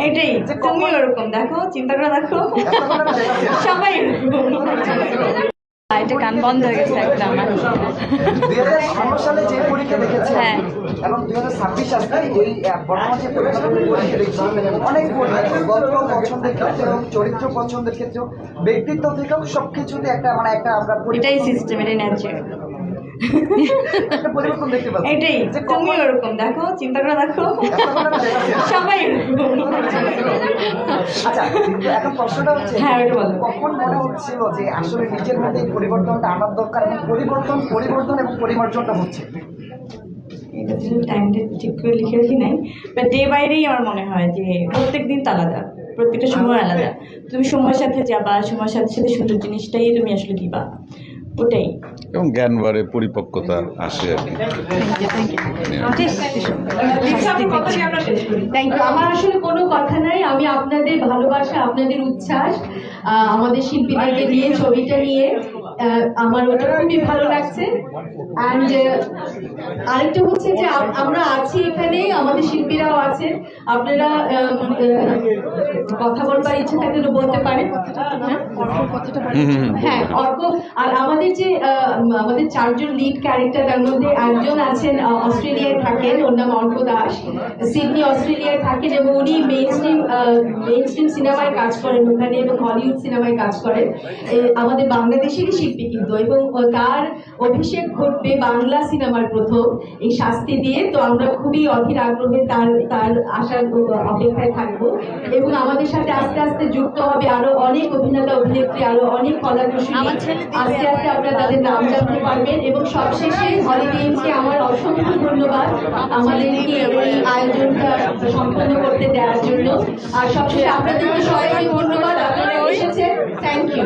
এটাই তুমি ওরকম দেখো, চিন্তা করে দেখো, সবাই এটা গান বন্ধ হয়ে গেছে একটা আমার। 2015 সালে যে পরীক্ষা দেখেছে হ্যাঁ, এবং 2026 সালে এই বর্তমান যে পরীক্ষা দেখছি অনেক গল্প পছন্দের ক্ষেত্রে এবং চরিত্র পছন্দের ক্ষেত্রেও ব্যক্তিত্ব থেকেও সবকিছুতে একটা আমরা এটাই সিস্টেম, এটাই ন্যাচারাল। একটা পরিবর্তন দেখতে পাচ্ছি। এটাই তুমি ওরকম দেখো, চিন্তা করে দেখো, সবাই আচ্ছা, কিন্তু এখন প্রশ্নটা হচ্ছে হ্যাঁ, ওটা বলো। কখন মনে হচ্ছিল যে আসলে নিজের মধ্যে এই পরিবর্তনটা আনার দরকার এবং পরিবর্তন এবং পরিমার্জনটা হচ্ছে? এটা টাইমটা ঠিক করে লিখে রাখি নাই, বাট ডে বাই ডেই আমার মনে হয় যে প্রত্যেক দিন তো আলাদা, প্রত্যেকটা সময় আলাদা। তুমি সময়ের সাথে যাবা, সময়ের সাথে সাথে সুন্দর জিনিসটাই তুমি আসলে দিবা, ওটাই। এবং জ্ঞান বাড়ে, পরিপক্কতা আসে আর কি। Thank you. আমার আসলে কোনো কথা নাই, আমি আপনাদের ভালোবাসা, আপনাদের উচ্ছ্বাস, আমাদের শিল্পীদেরকে নিয়ে ছবিটা নিয়ে আমার ওটা খুবই ভালো লাগছে। অ্যান্ড আরেকটা হচ্ছে যে আমরা আছি এখানে, আমাদের শিল্পীরাও আছেন, আপনারা কথা বলবার ইচ্ছা থাকলে তো বলতে পারেন। হ্যাঁ, অর্ক। আর আমাদের যে আমাদের 4 জন লিড ক্যারেক্টার, তার মধ্যে একজন আছেন অস্ট্রেলিয়ায় থাকেন, ওর নাম অর্ক দাস, সিডনি অস্ট্রেলিয়ায় থাকেন এবং উনি মেইন স্ট্রিম সিনেমায় কাজ করেন ওখানে এবং হলিউড সিনেমায় কাজ করেন। আমাদের বাংলাদেশেরই শিল্পী কিন্তু, এবং তার অভিষেক ঘটবে বাংলা সিনেমার প্রথম এই শাস্তি দিয়ে। তো আমরা খুবই অধীর আগ্রহে তার আসার অপেক্ষায় থাকবো এবং আমাদের সাথে আস্তে আস্তে যুক্ত হবে আরো অনেক অভিনেতা অভিনেত্রী, আরো অনেক কলাকুশলী। আস্তে আস্তে আপনারা তাদের নাম জানতে পারবেন। এবং সবশেষে হলিডেজকে আমার অসংখ্য ধন্যবাদ আমাদেরকে এই আয়োজনটা সম্পন্ন করতে দেওয়ার জন্য। আর সবশেষে আপনাদেরকে সবাইকে ধন্যবাদ, আপনারা এসেছেন। Thank you.